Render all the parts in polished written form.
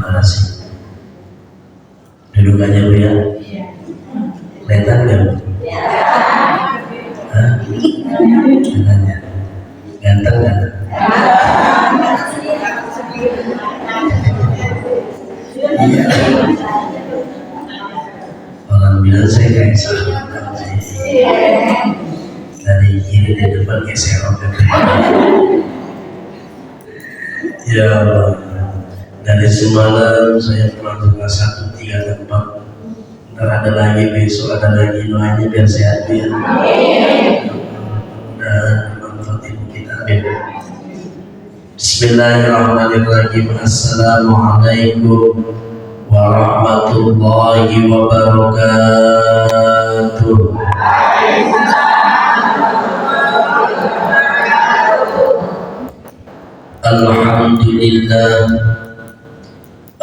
Terima kasih. Duduk aja Bu ya. Kelihatan nggak Bu? Hah? Kelihatannya. Ganteng nggak? Iya. Orang bilang saya kayak sahabat dari kiri di depan kayak serok. Ya Allah. Dari semalam saya pulang ke 1-3 tempat. Ntar ada lagi besok, ada lagi doanya biar sehat ya. Dan bermanfaat ilmu kita. Amin. Bismillahirrahmanirrahim. Assalamualaikum warahmatullahi wabarakatuh.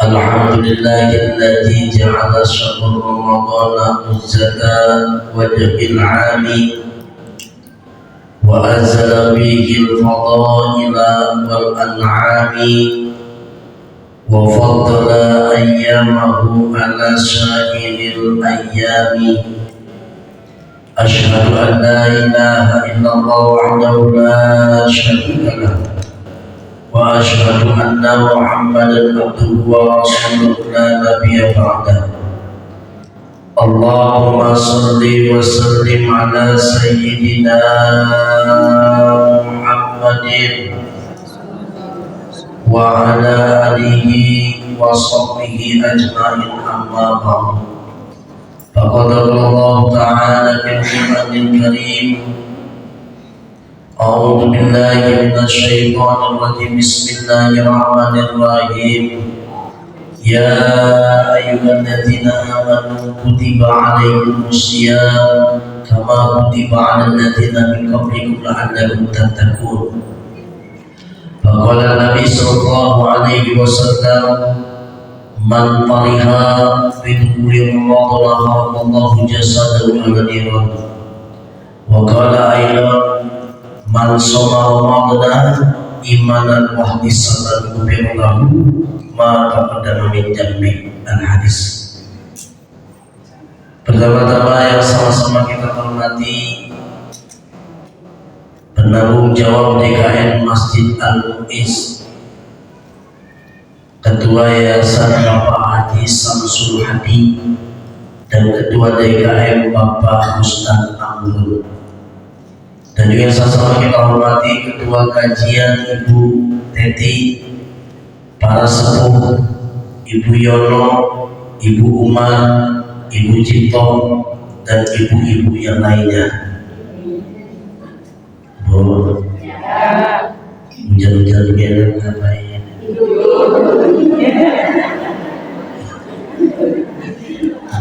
Alhamdulillahilladzi ja'ala syahr Ramadhan uzzatan wajhil 'ami wa anzala fihi al-fadaila wal an'ami wa faddala ayyamahu ala sa'iril ayyami. Asyhadu an la ilaha illallah wahdahu la syarika lahu wa asyhadu anna Muhammadan abduhu wa rasuluhu la nabiyya ba'dahu. Allahumma salli wa sallim ala sayyidina Muhammadin wa ala alihi wa sahbihi ajma'in, amma ba'du. Faqad Allah ta'ala fil Qur'anil Karim. A'udzu billahi minasyaitonir rajim. Bismillahirrahmanirrahim. Ya ayyuhalladzina amanu kutiba 'alaikumus syiyam kama kutiba 'alal ladzina min qablikum la'allakum tattaqun. Faqala Nabi sallallahu alaihi wasallam, man fariha bi dukhuli Ramadan haramallahu jasadahu 'ala niran. Wa qala aidan, man shoma Ramadan imanan wa ihtisaban ghufira lahu ma taqaddama min dhanbi. Al-hadis. Pertama-tama yang sama-sama kita hormati penanggung jawab DKM Masjid Al-Mu'izz, Ketua Yayasan Bapak Haji Samsul Hadi, dan Ketua DKM Bapak Ustaz Amrul, dan juga sama-sama kita hormati Ketua Kajian Ibu Teti, para sepuh Ibu Yono, Ibu Umar, Ibu Cipto, dan ibu-ibu yang lainnya. Oh, hujan-hujan begini ngapain?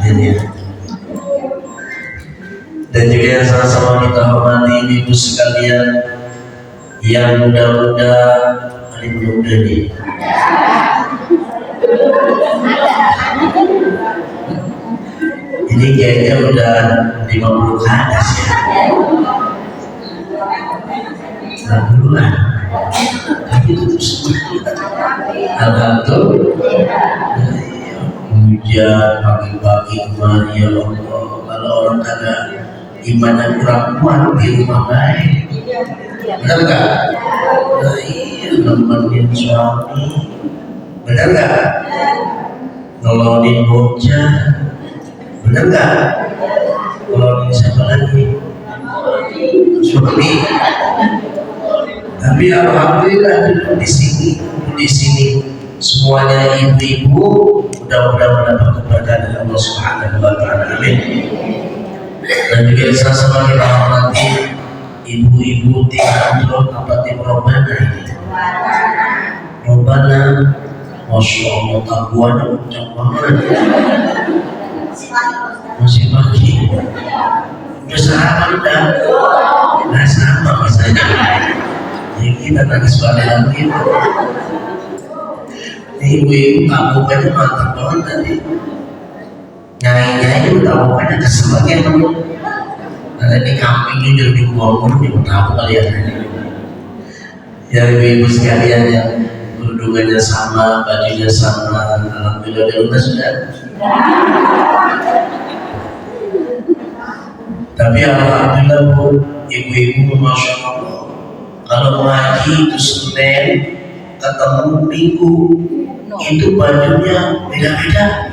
Ya. Dan juga sama-sama kita hormati ibu sekalian yang muda-muda, paling muda nih. Ini kayaknya udah 50 ke atas ya. 60 lah. Tapi itu semua. Alhamdulillah. Hujan pagi-pagi kemarin, ya Allah. Kalau orang kagak imannya kurang kuat di rumah baik. Benar gak? Nah, iya, nemenin suami. Benar gak? Nolongin bocah. Benar gak? Nolongin siapa lagi? Suami. Tapi alhamdulillah di sini semuanya ibu-ibu, mudah-mudahan mendapat keberkahan dari Allah Subhanahu wa taala. Amin. Dan juga sama-sama kita hormati ibu-ibu tim Andro apa tim Robana ini. Robana, masya Allah takbuannya kencang banget. Masih pagi. Udah sarapan udah? Nah sama misalnya. Ya kita nangis balik kita. Ibu-ibu tabungannya mantap banget tadi. Nyai-nyai itu tabungannya kesebagian dulu. Karena ini kambingnya udah dibuang-buang di tabung kalian. Ya ibu-ibu sekalian yang kerudungannya sama, bajunya sama. Alhamdulillah di rumah sudah. Tapi alhamdulillah Bu, ibu-ibu masya Allah, kalau ngaji itu Senin, ketemu Minggu, itu bajunya beda-beda.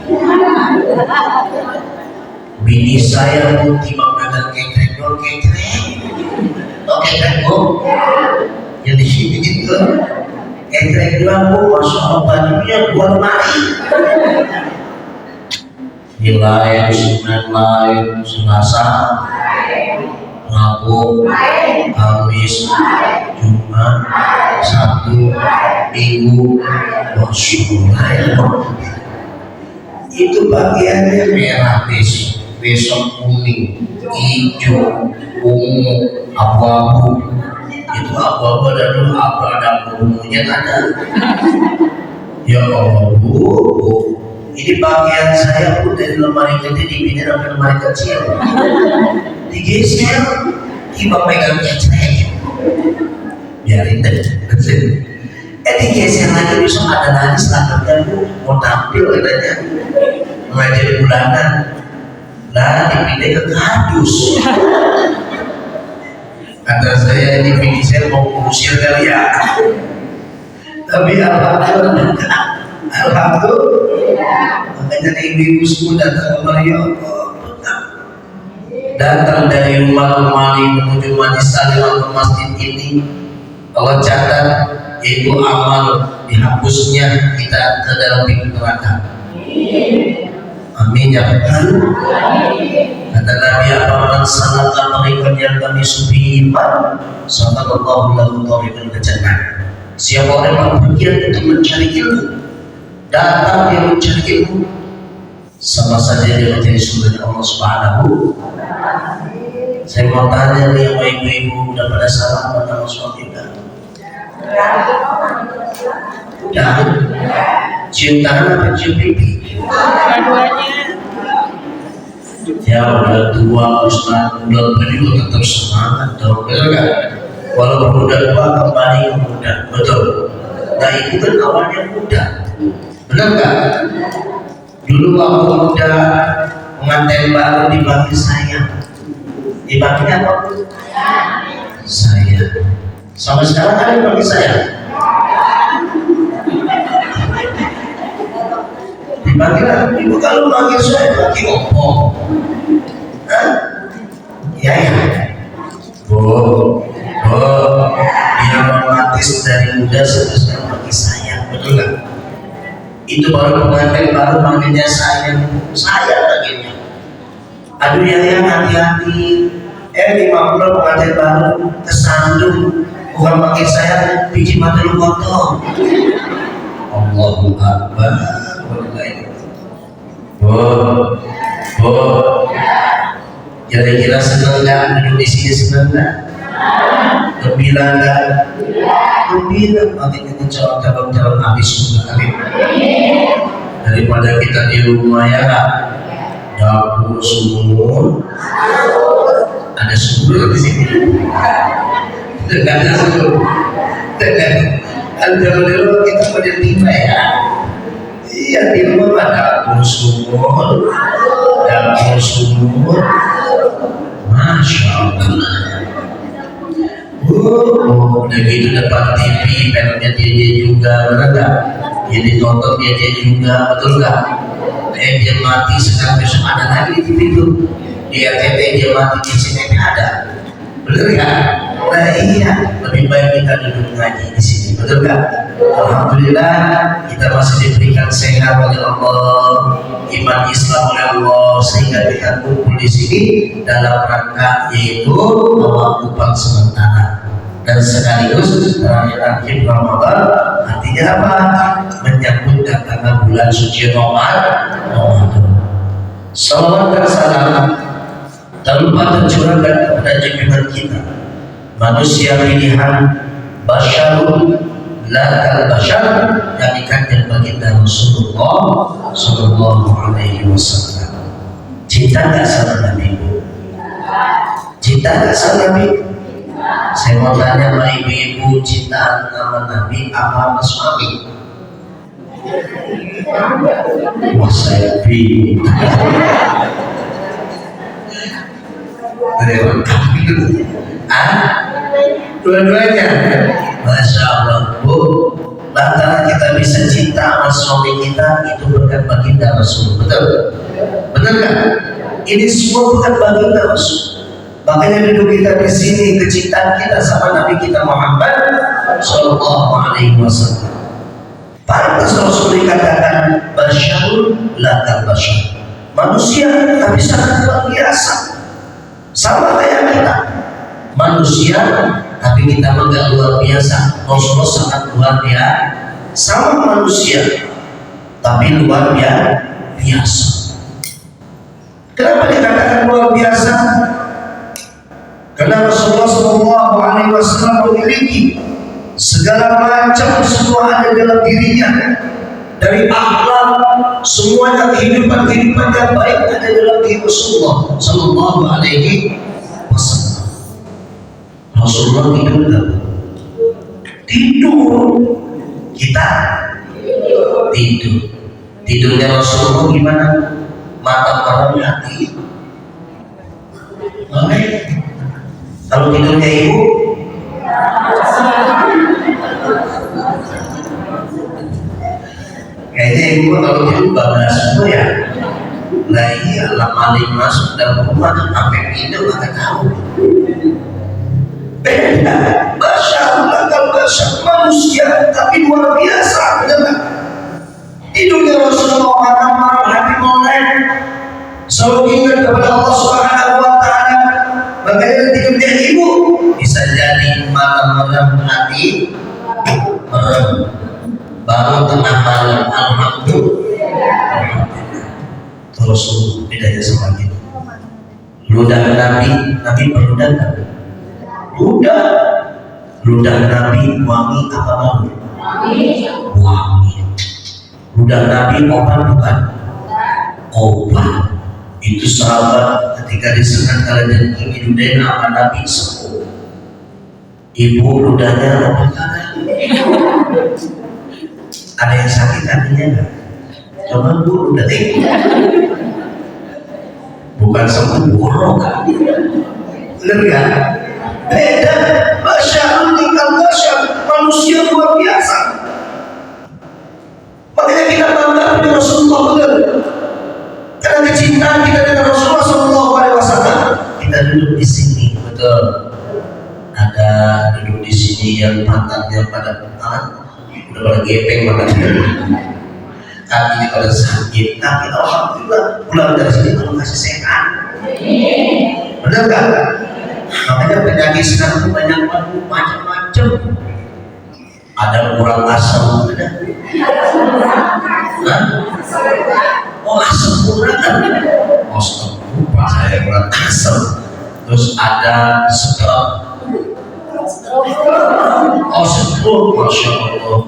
Bini saya pun timbang dagang kekrek, yang di sini gitu. Kekrek juga Bu, masya Allah bajunya buat mari. Nilai, Senin lain, Selasa, Rabu, Kamis, Jumat, Sabtu, Minggu, Masya Allah. Itu bagiannya merah besok kuning, hijau, ungu, abu-abu. Itu abu-abu ada dulu, ada ungunya ada. Ya Allah Bu, ini bagian saya pun dari lemari gede dipindah ke lemari kecil. Digeser, tiba pegang cekrek. Biarin deh, betul. Digeser lagi besok ada lagi selanjutnya Bu, mau tampil katanya mengajar bulanan. Lah dipindah ke kardus. Kata saya ini bini saya mau ngusir kali ya. Tapi alhamdulillah. Makanya ibu-ibu semua datang ke Maria, datang dari rumah ke Mali menuju Majlis Taklim ke masjid ini. Allah catat yaitu amal dihapusnya kita ke dalam pintu neraka. Amin ya Rabbal. Kata Nabi, apabila sanata mereka yang kami subihiman, sallallahu lahu tariqan ke jannah. Siapa orang yang berpikir untuk mencari ilmu, datang dia mencari ilmu, sama saja dia menjadi sumbernya Allah Subhanahu. Saya mau tanya nih sama ibu-ibu, udah pada salaman sama suami enggak? Udah. Cium tangan apa cium pipi? Dua-duanya. Ya udah tua, Ustaz, udah berdua tetap semangat dong, betul nggak? Walaupun udah tua kembali ke muda, betul. Nah itu kan awalnya muda. Benar nggak? Dulu waktu muda pengantin baru dibagi saya. Dibaginya apa? Saya. Sampai sekarang ada yang bagi saya. Dibagi lah. Ibu kalau bagi saya bagi opo. Ya ya. Oh, dia romantis dari muda sampai sekarang bagi saya, betul nggak? Itu baru pengantin baru manggilnya saya baginya. Aduh ya hati-hati. 50 pengantin baru kesandung, bukan pakai saya biji mata lu kotor. Allahu Akbar. Kira-kira senang nggak duduk di sini, senang nggak? Gembira nggak? Gembira. Makanya kita calon habis surga. Amin. Daripada kita di rumah ya nggak? Dapur sumur, ada sumur di sini. Tidak ada sumur. Ada dulu kita pada lima ya. Iya di rumah ada dapur sumur, Masya Allah. Udah gitu dapat TV, filmnya dia juga, benar nggak? Dia ditonton dia juga, betul nggak? Dia mati sekarang besok ada lagi di TV itu. Di RCTI dia mati di sini ada, betul nggak? Nah iya, lebih baik kita duduk ngaji di sini, betul nggak? Alhamdulillah kita masih diberikan sehat oleh Allah, iman Islam oleh Allah, sehingga kita kumpul di sini dalam rangka yaitu melakukan sementara dan sekaligus terakhir Ramadan. Artinya apa? Menyambut datangnya bulan suci Ramadan. Salawat dan salam tanpa tercurahkan kepada junjungan kita, manusia pilihan, basyarun lakal basyar, yang ikannya baginda Rasulullah Sallallahu Alaihi Wasallam. Cinta nggak sama Nabi? Cinta nggak sama Nabi? Saya mau tanya sama ibu-ibu, cintaan sama Nabi apa sama suami? Wah, saya bingung. Dua-duanya. Masya Allah, Bu. Lantaran kita bisa cinta sama suami kita, itu berkat baginda Rasul. Betul? Benar kan? Ini semua bukan baginda Rasul. Makanya dulu kita di sini, kecintaan kita sama Nabi kita Muhammad Sallallahu Alaihi Wasallam. Pantas Rasul dikatakan basyarun lakal basyar, manusia tapi sangat luar biasa, sama kayak kita manusia tapi kita enggak luar biasa. Rasulullah sangat luar biasa, sama manusia tapi luar biasa. Kenapa dikatakan luar biasa? Karena Rasulullah Sallallahu Alaihi Wasallam memiliki segala macam, semua ada dalam dirinya, dari akhlak, semuanya kehidupan yang baik ada dalam diri Rasulullah Sallallahu Alaihi Wasallam. Rasulullah tidur, kita tidur. Tidurnya Rasulullah gimana? Mata merem, hati melek. Kalau tidurnya ibu, kayaknya ibu kalau tidur bablas semua ya. Nah iya, maling masuk dalam rumah sampai pindah nggak tahu. Beda, bahasa manusia tapi luar biasa, benar. Tidurnya Rasulullah mata marah, hati molek, selalu ingat kepada Allah Subhanahu Wa Taala. Makanya tidurnya ibu bisa jadi mata merem, hati merem, baru tengah malam. Alhamdulillah. Terus bedanya sama kita. Ludah Nabi berludah kan? Ludah Nabi wangi apa bau? Wangi. Ludah Nabi obat bukan? Obat. Itu sahabat ketika disengat kalian ini ludahnya apa Nabi sembuh. Ibu ludahnya obat kan? Ada yang sakit hatinya nggak? Coba Bu ludah bukan sembuh buruk kan? Bener kan? Beda. Manusia luar biasa. Makanya kita bangga dengan Rasulullah, benar. Karena kecintaan kita dengan Rasulullah Sallallahu Alaihi Wasallam. Kita duduk di sini, betul. Ada duduk di sini yang pantatnya pada udah pada gepeng makanya kakinya pada sakit. Tapi alhamdulillah pulang dari sini kalau masih sehat. Benar kan? Makanya penyakit sekarang banyak macam-macam. Ada kurang asam, ada. Oh asam kurang. Oh lupa saya kurang asam. Terus ada stroke. Oh stroke, masya Allah.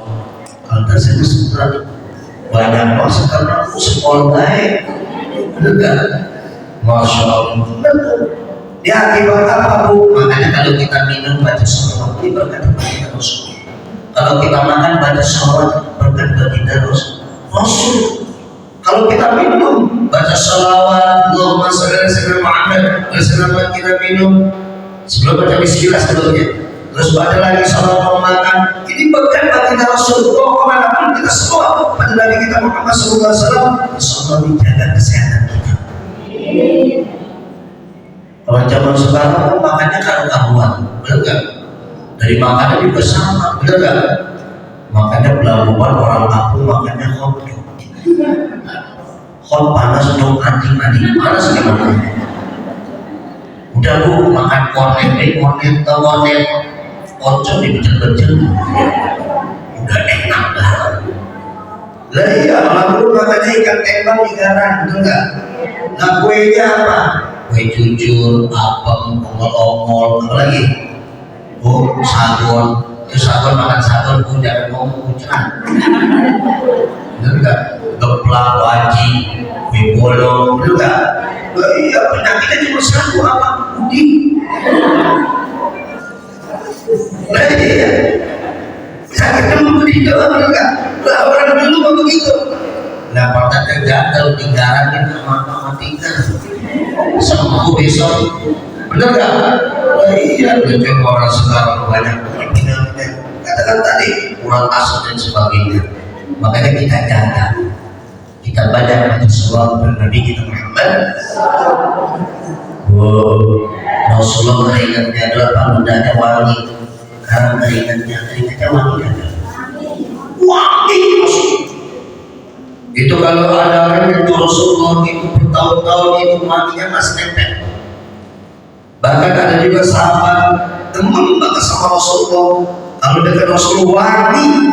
Kalau saya stroke banyak banget sekarang aku sekolah baik. Benar, masya Allah. Ya akibat apa Bu? Makanya kalau kita minum baca sholawat ini berkat baginda Rasul. Kalau kita makan baca sholawat berkat baginda Rasul. Kalau kita minum baca sholawat, Allahumma sholli ala sayyidina Muhammad, bersama kita minum sebelum baca bismillah sebelumnya. Terus baca lagi sholawat makan. Ini berkat baginda Rasul. Oh kemana pun kita semua pada Nabi kita Muhammad Sallallahu Alaihi Wasallam, insyaallah dijaga kesehatan kita. Kalau zaman sekarang makannya karuan, benar nggak? Dari makanan juga sama, benar nggak? Makanya pelabuhan orang kampung makannya hotdog. Hot panas dong, anjing panas gimana? Udah Bu makan kornet, pocong dibecek-becek, udah enak banget. Lah iya, alhamdulillah makanya ikan tembak digarang, betul nggak? Nah kuenya apa? Kue jujur, apem, ongol-ongol, apa lagi? Oh, sagon. Itu sagon makan sagon, Bu jangan ngomong kucing. Bener nggak? Geplak, waji, kue bolong, bener nggak? Iya, penyakitnya cuma satu apa? Budi. Nah iya, saya ketemu di dalam juga. Lah orang dulu mau begitu. Lah pada gagal digaramin sama tinggal. Sembuh besok, bener gak? Nah, iya, betul orang sekarang banyak pindah-pindah. Katakan tadi kurang asal dan sebagainya. Makanya kita jaga. Kita baca Rasulullah Nabi kita Muhammad. Rasulullah keringatnya adalah paludahnya wangi. Karena keringatnya wangi ada. Wangi itu kalau ada orang yang Rasulullah itu bertahun-tahun itu wanginya masih nempel. Bahkan ada juga sahabat teman banget sama Rasulullah. Kalau dekat Rasulullah wangi.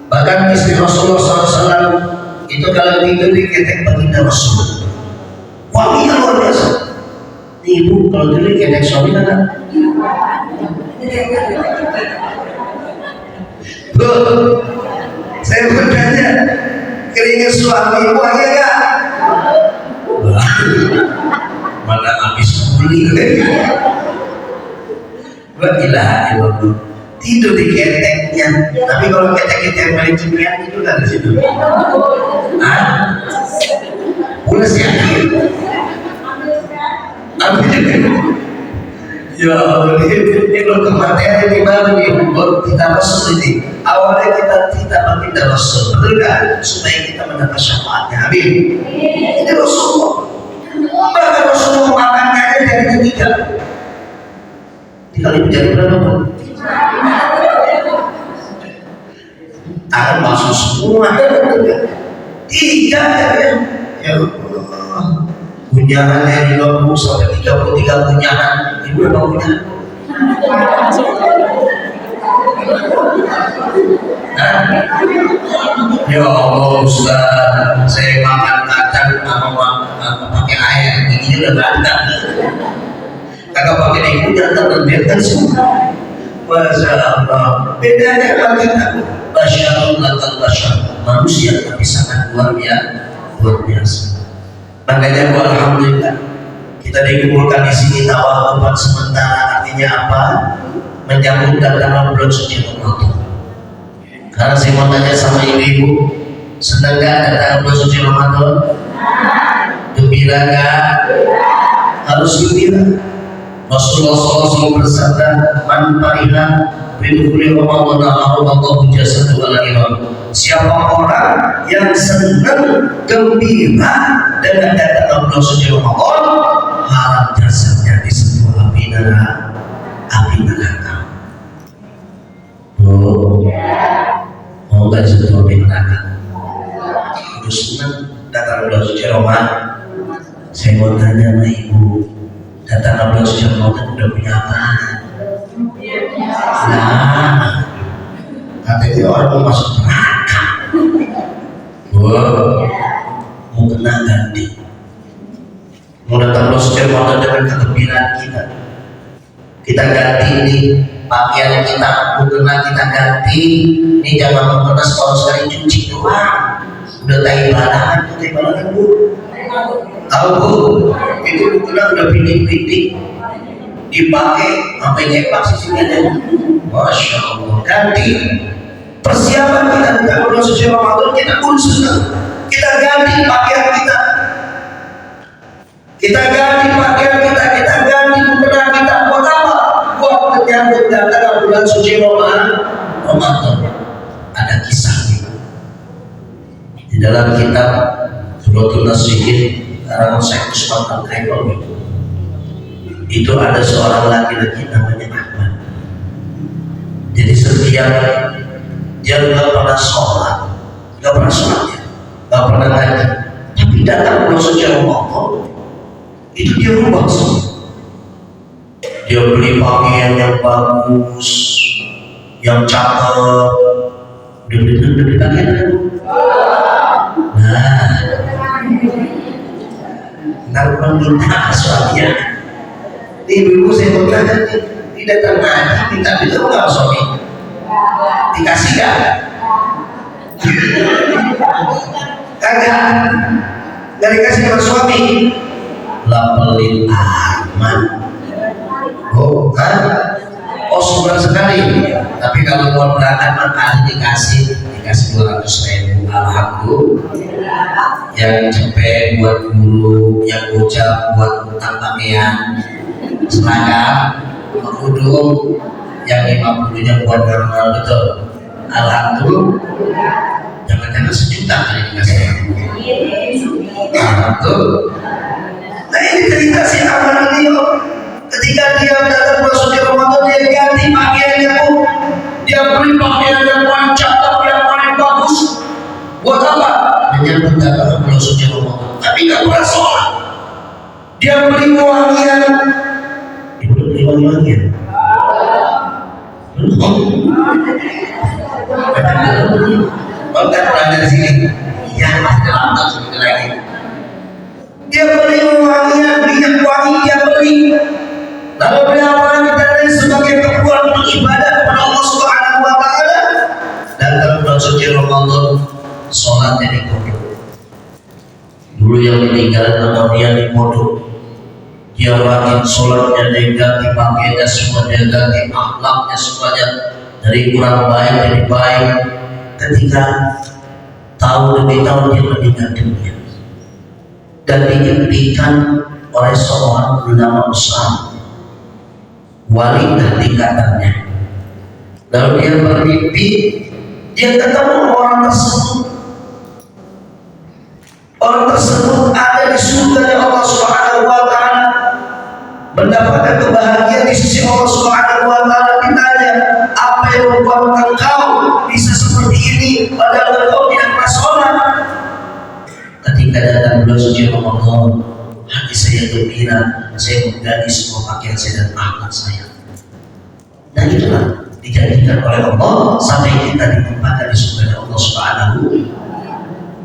Bahkan istri Rasulullah SAW itu kalau tidur diketek baginda Rasul. Wanginya luar biasa. Ibu kalau dulu ketek suami kan? Bu, saya bertanya, keringat suami wangi enggak? Mana habis beli lagi? Wa ilaha illallah. Tidur di keteknya, tapi kalau ketek yang paling cimian itu nggak di situ. Ah, udah siapin. Ya Allah, ini kematian ini baru nih, buat kita Rasul ini. Awalnya kita baginda Rasul, betul kan? Supaya kita mendapat syafaatnya. Amin. Ini Rasulullah. Bahkan Rasulullah makannya dari ketiga. Dikali menjadi berapa pun? Akan masuk semua. Tiga ya. Ya Allah. Kunyahannya 50 sampai 33 kunyahan. Ibu berapa kunyahan? Ya Allah Ustaz, saya makan kacang sama pakai air, giginya udah gak ada. Kagak pakai dikunyah dan biarkan semua. Masya Allah. Bedanya apa kita? Basyarul lakal basyar. Manusia tapi sangat luar biasa. Makanya alhamdulillah kita dikumpulkan di sini tawakupan sementara. Artinya apa? Menyambut datang bulan suci Ramadan. Karena saya mau tanya sama ibu-ibu, senang gak datang bulan suci Ramadan? Gembira gak? Harus gembira. Rasulullah SAW bersabda, "Man fariha bidukhuli Ramadan arwallahu jasadu ala iman." Siapa orang yang senang gembira dengan datang bulan suci Ramadan, harap jasadnya disentuh api neraka. Mau nggak disentuh api neraka? Udah senang datang bulan suci Ramadan. Saya mau tanya sama ibu, datang bulan suci Ramadan udah punya apa? Nah, katanya orang mau masuk neraka. Mau kena ganti. Mau datang bulan suci Ramadan dengan kegembiraan kita. Kita ganti nih pakaian kita, mukena kita ganti. Ini jangan mukena setahun sekali cuci doang. Udah tai badan bu. Tahu bu, itu mukena udah pindik-pindik, dipakai sampai nyepak sisinya aja. Masya Allah. Ganti. Persiapan kita untuk bulan suci Ramadan kita khusus. Kita ganti pakaian kita. Kita ganti pakaian kita ganti mukena kita. Buat apa? Buat menyambut datang bulan suci Ramadan. Ada kisahnya di dalam kitab Suratul Nasihin karangan Syekh Usman Al-Khairawi. Itu ada seorang laki-laki namanya Ahmad. Jadi setiap dia nggak pernah sholat, nggak pernah ngaji, tapi datang bulan suci Ramadan itu dia rubah semua. Dia beli pakaian yang bagus, yang cakep, udah beli pakaian kan? Nah, ntar meminta suaminya. Ibu saya berkata nih, datang ngaji, minta duit nggak suami? Dikasih gak? Kagak, nggak dikasih sama suami. Lapelin aman. sebulan sekali. Tapi kalau mau berangkat maka dikasih 200.000. Alhamdulillah. Yang cepet buat guru, yang ucap buat utang pakaian, seragam, kerudung, yang 50-nya buat normal. Betul. Alhamdulillah. Jangan-jangan 1 juta kali dikasih. Alhamdulillah. Nah ini cerita si Aman ini, ketika dia datang bulan suci Ramadan, dia ganti pakaiannya, dia beli pakaian yang paling cakep, yang paling bagus. Buat apa? Menyambut datang bulan suci Ramadan. Tapi nggak pernah sholat. Dia beli wangian. Ibu beli wangian. Bahkan berada di sini. Iya, masih dalam tahun segitu lagi. Dia beli wangian, minyak wangi dia beli. Lalu beliau menjadi sebagai kekuatan beribadah kepada Allah Subhanahu wa taala. Dan dalam bulan suci Ramadan sholatnya dikodok. Dulu yang meninggal nama dia dikodok. Dia makin sholatnya diganti, pakaiannya semua diganti, akhlaknya semuanya dari kurang baik jadi baik. Ketika tahun demi tahun dia meninggal dunia dan diimpikan oleh seorang ulama besar, wali tingkatannya. Lalu dia bermimpi, dia ketemu orang tersebut. Orang tersebut ada di surga Allah Subhanahu wa taala, mendapatkan kebahagiaan di sisi Allah Subhanahu wa taala. Ditanya, apa yang membuat engkau bisa seperti ini padahal engkau tidak pernah sholat? Ketika datang bulan suci Ramadan, hati saya gembira, saya mengganti semua pakaian saya dan akhlak saya. Dan itulah dijanjikan oleh Allah sampai kita ditempatkan di surga Allah Subhanahu.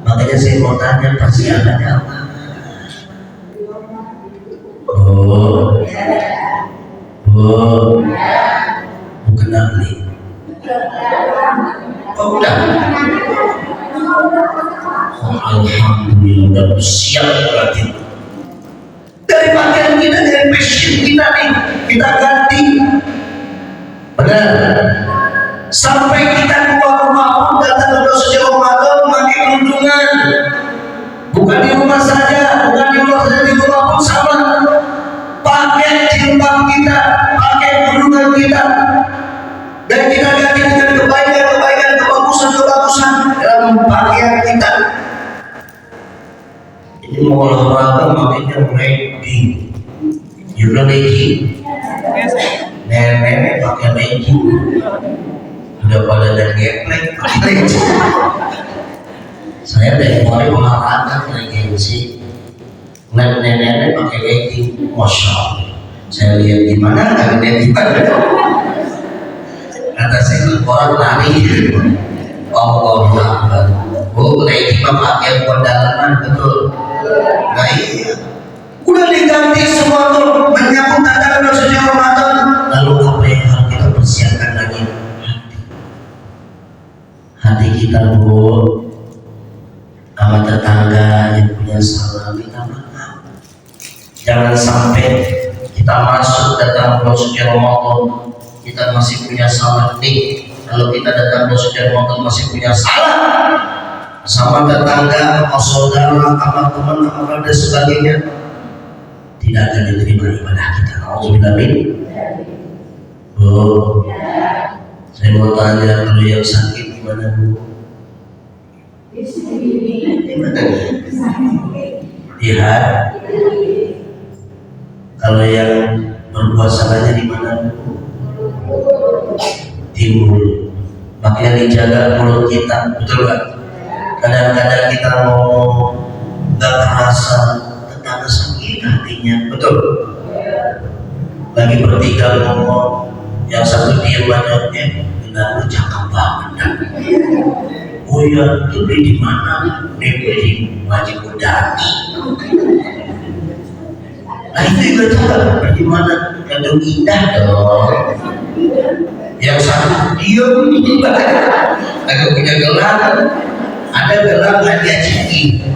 Makanya saya mau tanya, persiapannya apa? Bukan beli. Udah. Alhamdulillah udah siap berarti. Dari pakaian kita, dari fashion kita nih, kita ganti. Benar. Sampai kita keluar rumah pun datang ke bulan suci Ramadan pakai kerudungan. Bukan di rumah saja, bukan di luar saja, di rumah pun sama. Pakai jilbab kita, pakai kerudungan kita, dan kita ganti dengan kebaikan, kebagusan dalam pakaian kita. Ini mau olahraga makanya legging. You know legging? Nenek pakai legging. Udah pada dan geplek pakai legging. Saya dari kemarin olahraga legging sih. Nenek pakai legging, masya Allah. Saya lihat gimana, nggak lihat gimana. Kata saya orang lari. Allah Akbar. Oh, legging pakai buat dalaman betul. Nah iya, udah diganti semua tuh menyambut datang bulan suci Ramadan. Lalu apa yang harus kita persiapkan lagi? Hati kita, Bu, sama tetangga yang punya salah minta maaf. Jangan sampai kita masuk datang bulan suci Ramadan kita masih punya salah nih. Kalau kita datang bulan suci Ramadan masih punya salah sama tetangga, sama saudara, sama teman, sama dan sebagainya, tidak akan diterima ibadah kita. Alhamdulillah. Bu, saya mau tanya, kalau yang sakit gimana, Bu? Gimana? Lihat. Kalau yang berbuat salahnya di mana, Bu? Timbul. Makanya dijaga mulut kita, betul kan? Kadang-kadang kita ngomong nggak terasa, tetangga sakit hatinya, betul? Lagi bertiga ngomong, yang satu diam banyaknya, benar lu cakep banget. Oh ya, itu beli di mana? Beli di Wajib Udani. Nah itu juga cakep, beli di mana? Yang indah dong. Yang satu diam, agak punya gelar. Ada gelar hadiah ciki.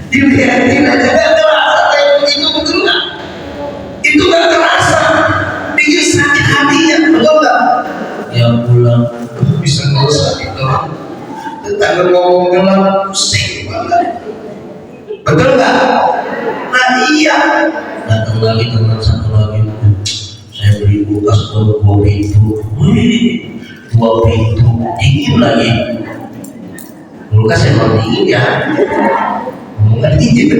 Dilihatin aja gak terasa kayak begitu, betul gak? Itu gak terasa. Di tetangga ngomong gelap pusing banget. Betul nggak? Nah iya. Datang lagi teman satu lagi, saya beli kulkas dua pintu, dua pintu dingin lagi. Kulkas emang dingin ya, bukan dingin.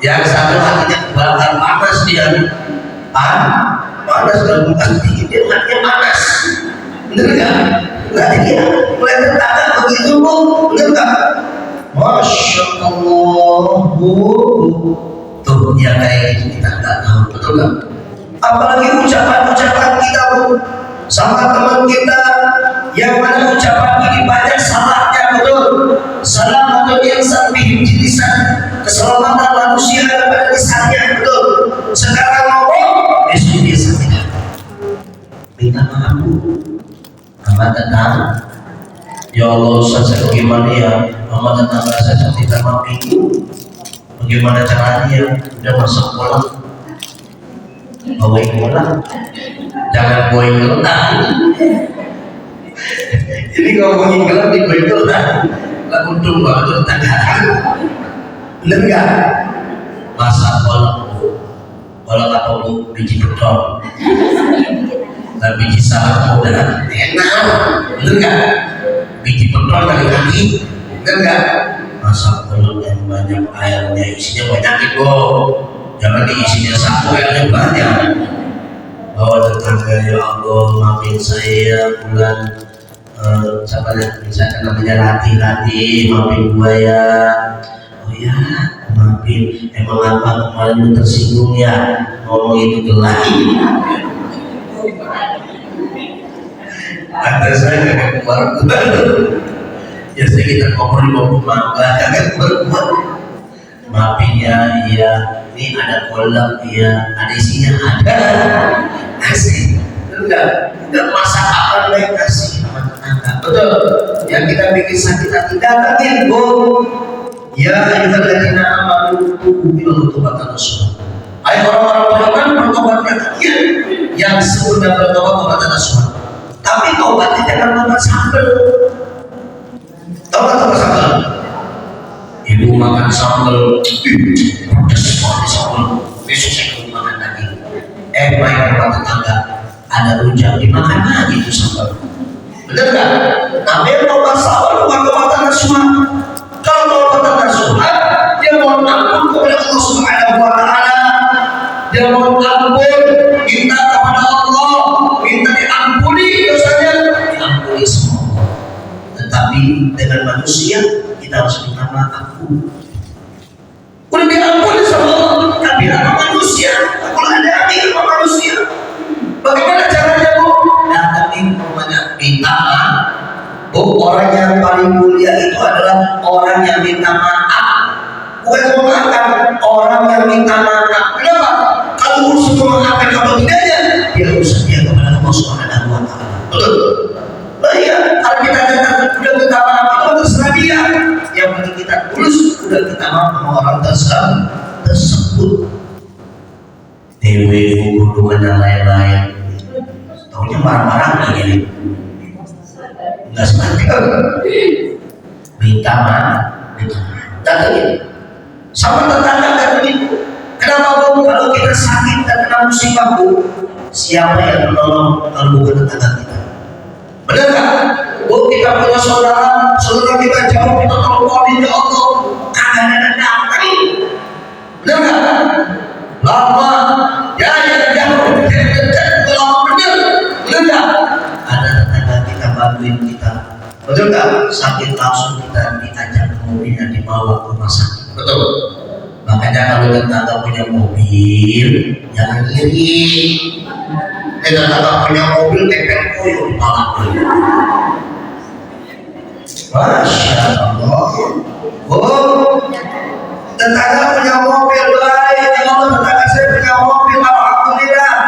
Yang satu hatinya bakal panas dia, panas kalau kulkas dingin dia hatinya panas, bener nggak? Nggak dia mulai tertata begitu bu, bener nggak? Masya Allah bu, tuh yang kayak gitu kita nggak tahu, betul nggak? Apalagi ucapan-ucapan kita bu sama teman kita yang mana ucapan ini banyak salahnya, betul. Salamatul insan bihim jilisan, keselamatan manusia pada lisannya, betul. Sekarang ngomong besok dia sakit, minta maaf bu sama tetangga. Ya Allah Ustaz, bagaimana ya sama tetangga saya tidak maaf itu, bagaimana caranya? Udah masuk pulang, bawain pulang, jangan bawain gelap. Ini ngomongin gelap di bawain gelap, nggak untung banget tetangga. Bener nggak? Masak kolak apa bu? Biji beton, tapi biji salak udah enak, bener nggak? Biji beton kali-kali, bener nggak? Masak kolak yang banyak airnya, isinya banyak itu, jangan diisinya satu airnya banyak. Oh tetangga, ya Allah maafin saya bulan siapa misalkan namanya Rati, maafin gua ya. Oh ya maafin, emang apa kemarin lu tersinggung ya ngomong itu gelap. Ada saya kakak keluar biasanya kita ngobrol mangga kakak keluar. Maafin ya, iya ini ada kolak ya, ada isinya ada kasih, enggak masak apa lagi kasih sama tetangga, betul. Yang kita bikin sakit hati datangin bu. Ya ayyuhalladzina amanu tubu ila taubatan nasuha. Ayo orang-orang beriman bertobatlah kalian yang sudah bertobat taubatan nasuha. Tapi taubatnya jangan tobat sambel. Tobat sambel. Ibu makan sambal, pedas banget sambal. Besok saya makan lagi. Baik rumah tetangga ada rujak dimakan lagi itu sambal. Bener nggak? Namanya tobat sambal bukan tobatan nasuha. Kalau tobatan nasuha, dia mohon ampun kepada Allah Subhanahu Wa Taala. Dia mohon ampun, minta kepada Allah, minta diampuni dosanya, diampuni semua. Tetapi dengan manusia kita harus minta maaf. Udah diampuni sama Allah, tapi sama manusia. Kalau ada hati sama manusia, bagaimana caranya bu? Datangin rumahnya, minta maaf. Bu, orang yang paling mulia itu adalah orang yang minta maaf, bukan memaafkan. Orang yang minta maaf. Kenapa? Kalau urusan memaafkan kamu tidaknya, dia urusan dia kepada Allah Subhanahu Wa Taala. Betul? Nah iya, kalau kita udah minta maaf itu terserah dia. Yang penting kita tulus, udah kita maaf sama orang tersebut. Dewi hubungan yang lain-lain, tahunya marah-marah begini, nggak sengaja. Minta maaf, datangin sama tetangga datangin. Kenapa bu? Kalau kita sakit dan kena musibah bu, siapa yang menolong kalau bukan tetangga kita? Benar nggak? Bu, kita punya saudara kita jauh, kita teleponin ya Allah, kagak ada datang. Benar nggak? Lama, ya jauh, kalau benar, nggak? Ada tetangga kita bantuin kita, betul nggak? Sakit langsung kita diajak ke mobil dan dibawa ke rumah sakit, betul. Makanya kalau tetangga punya mobil, jangan iri. Tetangga punya mobil, tempel koyo di palak. Masya Allah. Oh, tetangga punya mobil baik, ya Allah, tetangga saya punya mobil, alhamdulillah.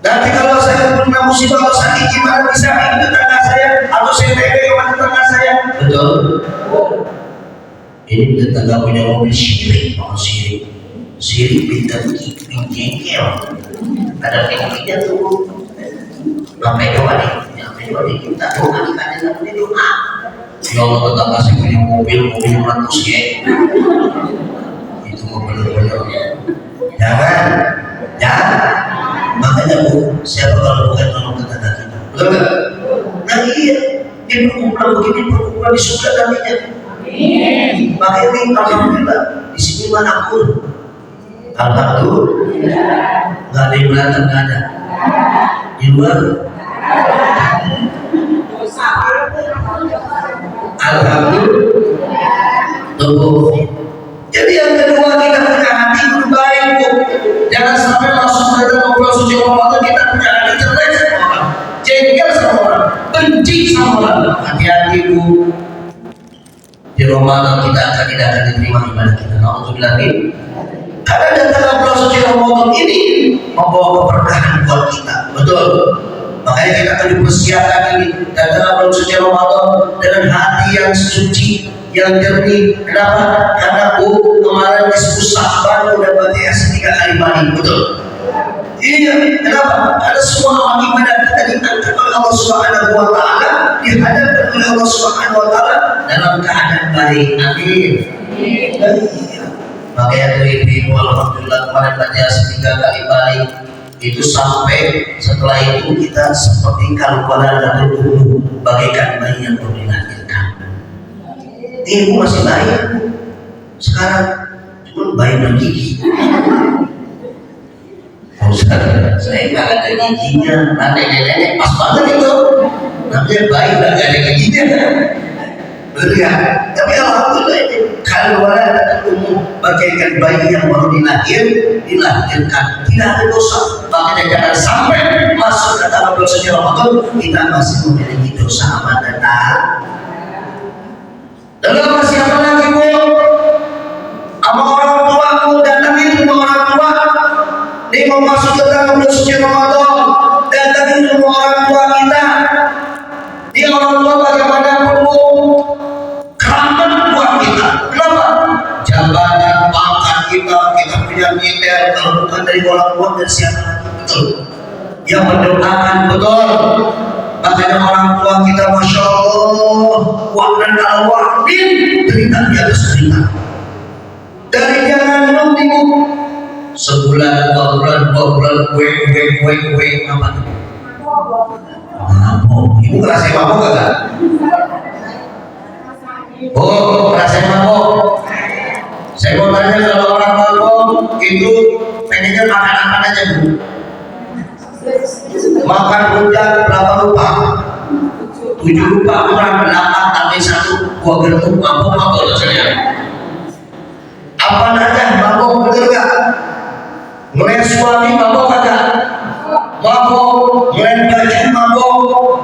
Nanti kalau saya punya musibah atau sakit gimana bisa ini tetangga saya atau saya tega sama tetangga saya? Betul. Ini tetangga punya mobil syirik, mau sirik pintar jengkel. Ada pinggirnya tuh, sampai doa nih, sampai Jadi kita doa kita tidak doa. Ya Allah tetap kasih punya mobil 100 ya. Itu mau benar-benar. Jangan. Makanya Bu, siapa kalau bukan tolong tetangga kita, betul nggak? Nah iya, di perkumpulan begini perkumpulan di surga namanya. Makanya ini alhamdulillah di sini manapun, alhamdulillah, nggak ada yang berantem, nggak ada. Di luar, alhamdulillah. Tuh. Jadi yang kedua kita punya hati yang baik Bu. Jangan sampai langsung saja ngobrol suci Ramadan kita punya hati jelek sama orang, jengkel sama orang, benci sama orang. Hati-hati Bu. Di Ramadan kita tidak akan diterima ibadah kita. Nauzubillah min. Karena datang bulan suci Ramadan ini membawa keberkahan buat kita. Betul. Makanya kita akan dipersiapkan ini datang bulan suci Ramadan dengan hati yang suci, yang jernih. Kenapa? Karena Bu kemarin diskusi Sa'ban udah baca 3 kali balik, betul? Iya, kenapa? Karena semua amal ibadah kita diangkat oleh Allah Subhanahu wa Ta'ala, dihadapkan oleh Allah Subhanahu wa Ta'ala dalam keadaan baik. Amin. Makanya tuh ibu alhamdulillah kemarin baca 3 kali balik itu sampai setelah itu kita seperti kalau pada dari dulu bagaikan bayi yang baru dilahirkan. Ibu masih bayi, sekarang cuma bayi bergigi. Saya nggak ada giginya, ada nenek pas banget itu, namanya bayi nggak ada giginya, betul ya? Tapi alhamdulillah ini kalau ada umum bagaikan bayi yang baru dilahirkan, tidak ada dosa. Makanya jangan sampai masuk ke dalam bulan suci Ramadan kita masih memiliki dosa aman datang. Dalam masih apa lagi Bu? Sama orang tua Bu, datangin rumah orang tua. Ini mau masuk ke dalam bulan suci Ramadan, datangin rumah orang tua kita. Dia orang tua bagaimanapun Bu, keramat buat kita. Kenapa? Jabatan, pangkat kita punya titel. Kalau bukan dari orang tua dan siapa lagi? Betul. Yang mendoakan, betul. Makanya orang tua kita Masya Allah wa'nan al-wa'nin, cerita di atas cerita. Dari jangan nanti Bu, sebulan, 2 bulan, kue apa itu? Mabok. Ibu ngerasain mabok gak? Oh, ngerasain mabok. Saya mau tanya kalau orang mabok itu pengennya makan apa aja Bu? Makan rujak berapa rupa? 7 rupa, kurang 8 tambah 1 buah gertuk mabok rasanya. Apa aja mabok, betul gak? Ngeliat suami mabok kagak? Mabok, ngeliat baju mabok,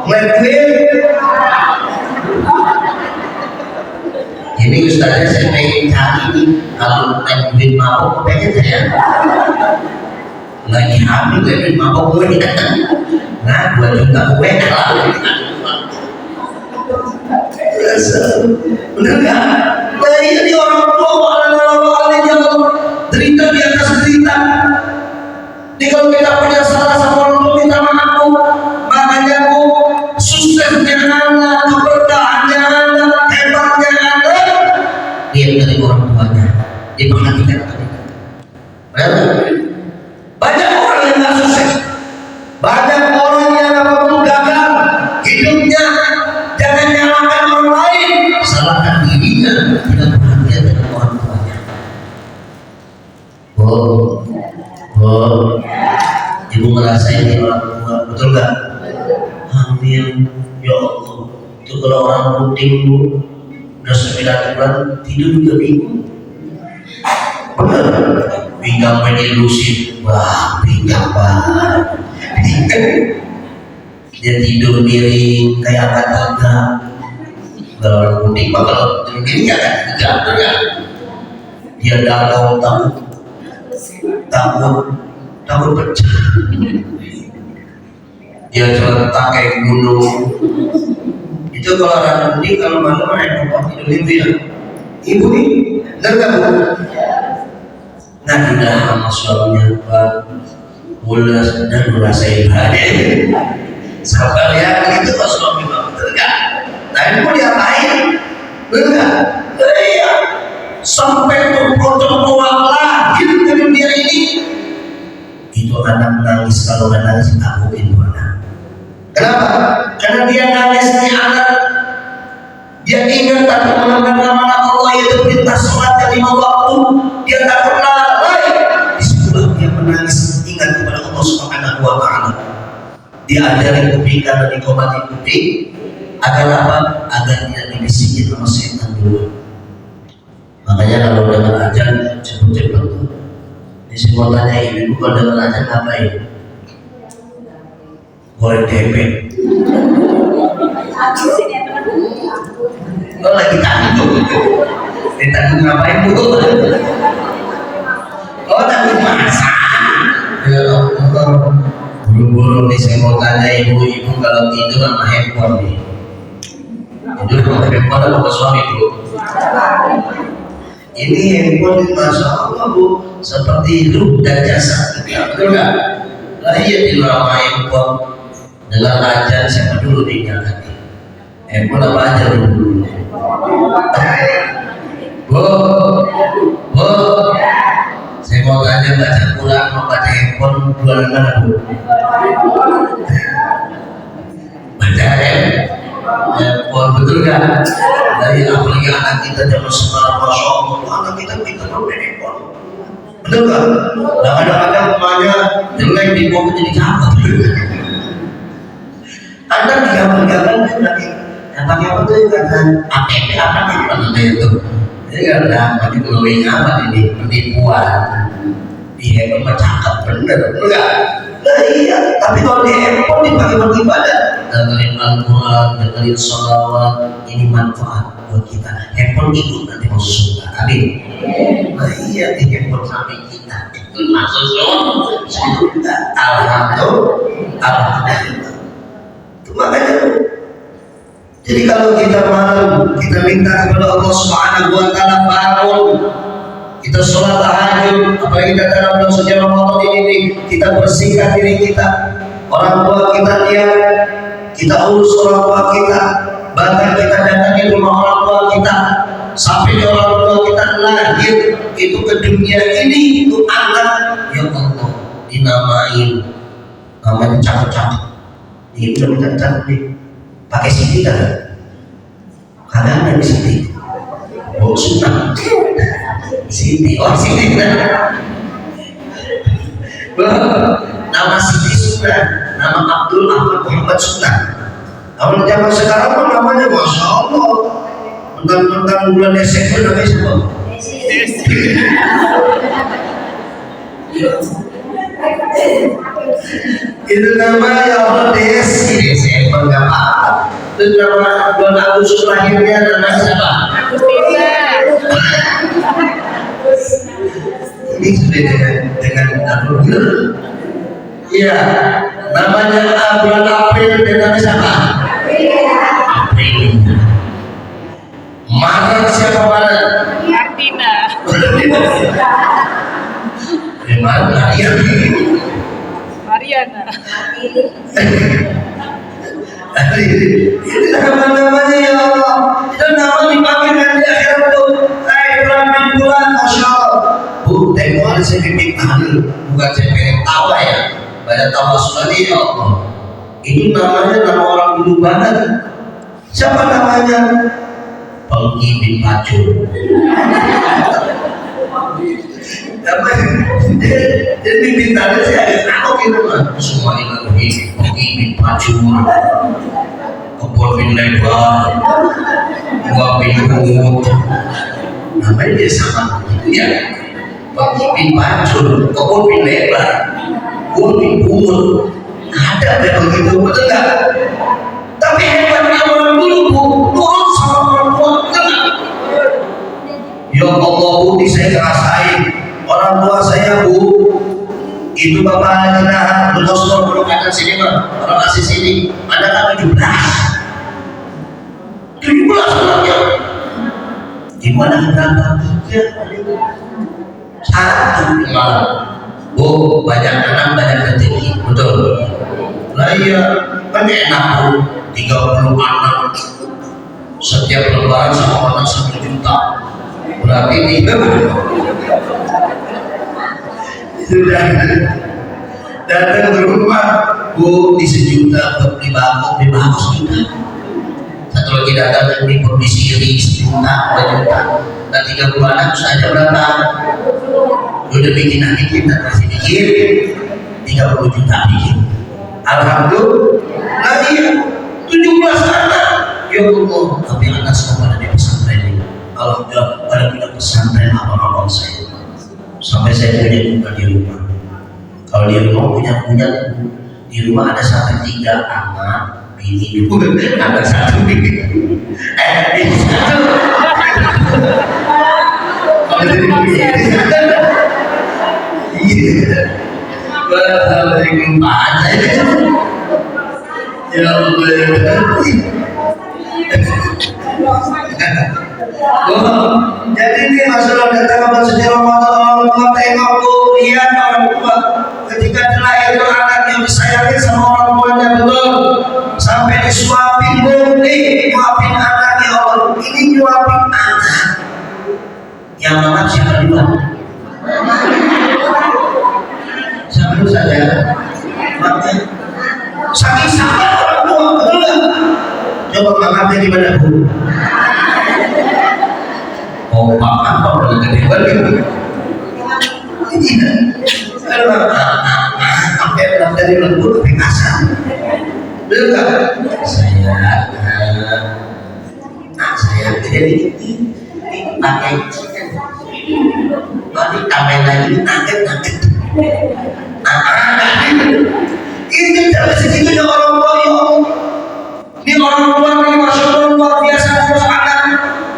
ngeliat duit. Ini Ustaznya saya pengen cari nih, kalau ngeliat duit mabok, pengen saya lagi hamil duit mabok gue nah 2 juta gue kalah. Bener gak? Nah ini orang tua orang jauh derita di atas derita. Jadi kalau kita punya salah sama orang tua kita maaf Bu. Makanya Bu, suksesnya anak, keberkahannya anak, hebatnya anak lihat dari orang tuanya, diperhatikan mereka. Banyak orang yang gak sukses, banyak orang yang apapun gagal hidupnya. Jangan nyalakan orang lain, salahkan dirinya. Tidak perhatian dengan orang tuanya. Ibu ngerasain di orang tua, betul gak? Hamil, ya Allah. Itu kalau orang puting Bu, udah 9 bulan tidur juga bingung. Bener, pinggang ilusi, wah pinggang banget. Dia tidur miring kayak angkat tegak. Kalau orang puting mah kalau tidur miring ya kan tegak ya. Dia galau takut pecah. Dia terletak kayak gunung. Itu kalau orang puting kalau malam naik tempat tidur itu ya. Ibu nih, benar gak Bu? Nah tidak sama suaminya Pak, mulas dan merasa ibadah. Sabar ya, begitu Rasulullah bilang, betul nggak? Tapi mau diapain? Betul nggak? Iya. Sampai perempuan lahir ke dunia ini, itu anak nangis. Kalau nggak nangis, aku itu anak. Kenapa? Karena dia nangis di anak. Dia ingat takut melanggar nama Allah, yaitu perintah sholat yang 5 waktu. Dia takut lalai. Disitulah dia menangis, ingat kepada Allah Subhanahu wa Ta'ala. Dia ajari kuping karena dikomati kuping. Agar apa? Agar tidak dibisikin sama setan dulu. Makanya kalau dengar ajan cepet-cepet tuh. Ini mau tanya ibu kalau dengar ajan ngapain? Goreng tempe. Lo lagi tanggung. Ditanggung ngapain bu? Oh tanggung masak. Ya Allah. Buru-buru nih saya mau tanya ibu-ibu kalau tidur sama handphone nih. Tidur sama handphone atau suami bu? Ini handphone masya Allah bu, seperti ruh dan jasad kita, betul nggak? Lah iya tidur sama handphone, dengar ajan siapa dulu diingatkan? Handphone apa aja dulu? Bu, saya mau tanya baca Quran mau baca handphone bulan mana bu? Baca handphone betul nggak? Dari apalagi anak kita zaman sekarang masya Allah, anak kita pintar main handphone, betul nggak? Nah kadang-kadang rumahnya jelek di bawah jadi cakep. Anak digambar-gambar kan lagi, yang pakai apa tuh kan APP apa nih namanya itu? Ini kan pakai glowing apa ini penipuan. Di handphone cakep bener, betul nggak? Nah iya, tapi kalau di handphone dipakai buat ibadah, dengerin Al-Quran, dengerin sholawat, ini manfaat buat kita. Handphone ikut nanti masuk surga, amin. Nah iya, di handphone samping kita itu masuk surga. Alhamdulillah. Itu makanya. Jadi kalau kita malam, kita minta kepada Allah Subhanahu wa Ta'ala bangun. Kita sholat tahajud, apalagi kita dalam bulan suci Ramadan ini, kita bersihkan diri kita. Orang tua kita niat, kita urus orang tua kita, bahkan kita datangi rumah orang tua kita, sampai orang tua kita lahir itu ke dunia ini, itu anak yang Allah dinamain, namanya cakep-cakep. Ini udah minta cakep nih, pakai CD kan? Kagak ada di CD. Oh sunnah. Siti, oh Siti kan? Nama Siti sunnah, nama Abdul Ahmad Muhammad sunnah. Kalau zaman sekarang pun namanya masya Allah. Tentang bulan Desember namanya siapa? Itu nama ya Allah Desi Desember nggak apa-apa. Itu nama bulan Agustus lahirnya namanya siapa? Ini sudah dengan Abdul. Iya, namanya bulan April dengan siapa? April. Maret siapa Maret? Martina. Mana ya? Mariana. Ini nama-namanya ya Allah. Itu nama dipakai di akhirat tuh. Bulan masya Allah. Bu, tempoh hari saya bimbing tahlil, bukan saya pengen tawa ya. Banyak tawa sekali ya Allah. Itu namanya nama orang dulu banget. Siapa namanya? Pengki bin Pacul. Jadi bimbing tahlil saya agak takut gitu kan. Semua ini lagi Pengki bin Pacul, Kepol bin Lebar, Gua bin Umut. Namanya dia sama gitu ya. Pengki bin Pacul, Kepol bin Lebar, Gua bin Umut. Ada begitu, betul nggak? Tapi hebatnya orang dulu bu, turun sama perempuan enggak? Ya Allah bu, saya ngerasain orang tua saya bu, itu bapak Haji Nahar, belum ada sini mah, orang kasih sini, ada kan 17 anaknya. Gimana berapa? Ya, satu malah. Bu, banyak anak banyak rezeki, betul. Lah iya, kan enak tuh, 30 anak setiap lebaran sama anak 1 juta, berarti sudah datang ke rumah, Bu, di 1 juta beli bangkok, beli bangkok 1 juta. Satu lagi datang di kondisi 1 juta, 2 juta. Dan 30 anak saja berapa? Udah bikin anak kita masih bikin 30 juta bikin. Alhamdulillah, iya 17 anak. Ya Allah, tapi anak semua ada di pesantren ini. Alhamdulillah, pada punya pesantren abang-abang saya. Sampai saya punya juga di rumah. Kalau di rumah punya di rumah ada sampai 3 anak, bini ada 1 bini. Bini 1. Kalau jadi bini 1. Iya. Assalamualaikum Pak. Ya Allah ya Allah. Jadi ini masalah datang bersuci Ramadan, orang tua tengok Bu, lihat orang tua ketika dilahirkan anaknya disayangi sama orang tuanya betul, sampai disuapin Bu, nih nyuapin anaknya Allah, ini nyuapin anak yang makan siapa duluan? Siapa dulu saja? Makan sakit-sakit orang tua betul nggak? Coba makannya gimana Bu? Oh, makan kok udah gede banget. Ini sampai dalam dari lembut tapi kasar. Betul nggak? Saya jadi ini pakai nanti tambahin lagi nugget. Ini dari segitu orang tua ya. Ini orang tua ini masya Allah luar biasa terus anak.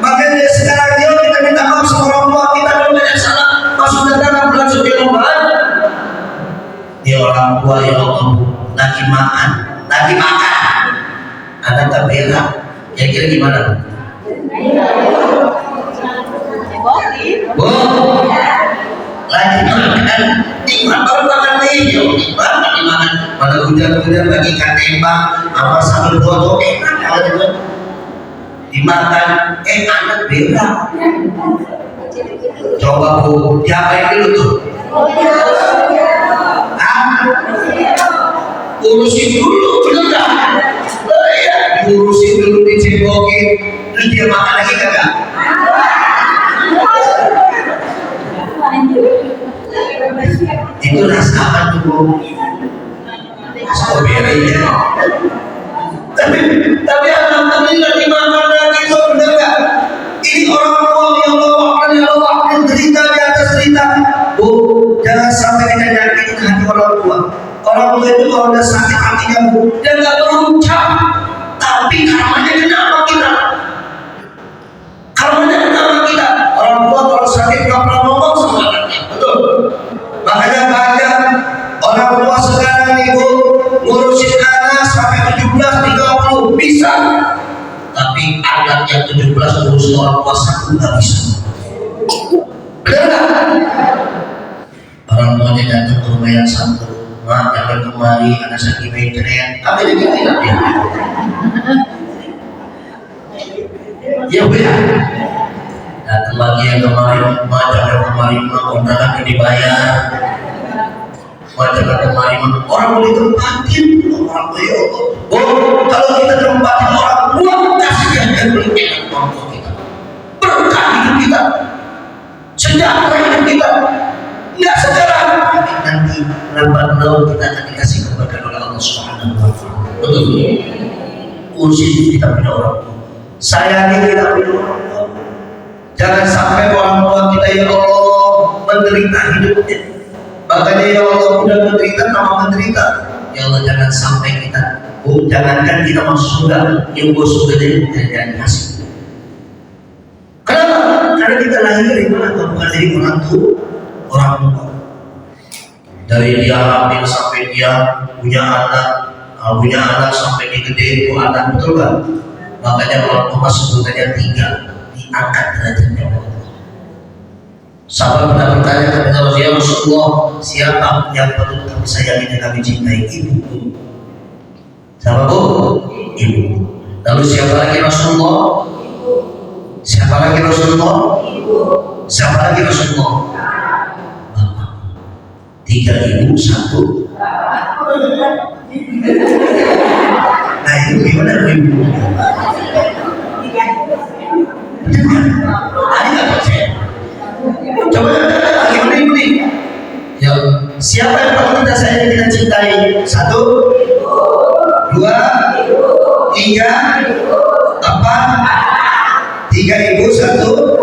Makanya sekarang dia kita minta maaf sama orang tua kita kalau banyak salah masuk dalam bulan suci Ramadan. Ini orang tua ya Allah lagi makan, ada tak berak. Kira-kira gimana? Bu, lagi makan, nikmat baru makan nih, nikmat makan. Pada hujan-hujan bagi ikan tembak, apa sambil foto enak gitu. Dimakan, anak berak. Coba Bu, diapain dulu tuh? Urusin dulu, bener nggak? Ya, diurusin dulu, dicebokin, terus dia makan lagi kagak? Itu rasakan tuh, strawberry ya. Tapi alhamdulillah dimakan lagi tuh, bener nggak? Ini orang tua yang Allah derita di atas derita. Bu, jangan sampai kita nyakitin hati orang tua. Orang tua itu kalau udah sakit hatinya Bu, dia nggak berucap, tapi karmanya kena sama kita. Orang tua kalau sakit nggak pernah ngomong sama anaknya, betul? Makanya banyak orang tua sekarang nih Bu, ngurusin anak sampai 17, 30 bisa, tapi anak yang 17 ngurusin orang tua 1 nggak bisa. Benar nggak? Orang tuanya datang ke rumah yang satu, mak jangan kemari, anak sakit veteran, apa yang kita tidak ya? Ya Bu ya. Datang lagi yang kemarin, mak jangan kemari, mak kontrakan dibayar. Mak jangan kemari, mak orang boleh tempatin, orang tua ya Allah. Oh, kalau kita tempatin orang tua, kasih yang beli enak orang tua kita, berkah hidup kita, sejahtera hidup kita. Nggak sekarang, tapi nanti lambat laun kita akan dikasih keberkahan oleh Allah Subhanahu wa Ta'ala. Betul. Urusin kita punya orang tua, sayangi kita punya orang tua. Jangan sampai orang tua kita ya Allah menderita hidupnya. Makanya ya Allah udah menderita tambah menderita. Ya Allah jangan sampai kita, jangankan kita masuk surga, yang bos surga jangan kasih. Kenapa? Karena kita lahir dari mana? Bukan dari orang tua. Dari dia hamil sampai dia punya anak sampai dia gede itu anak, betul kan? Makanya orang tua sebutannya 3, diangkat derajatnya Allah. Sahabat pernah bertanya kepada Rasulullah, siapa yang perlu kami sayangi dan kami cintai? Ibu. Siapa bu? Ibu. Lalu siapa lagi Rasulullah? Siapa lagi Rasulullah? Siapa lagi Rasulullah? Bapak. 3 ibu, 1. Nah itu gimana ibu? Ada nggak percaya? Coba gimana ibu nih? Ya, siapa yang paling kita sayangi, kita cintai? 1, 2, 3, 4. 3 ibu, 1.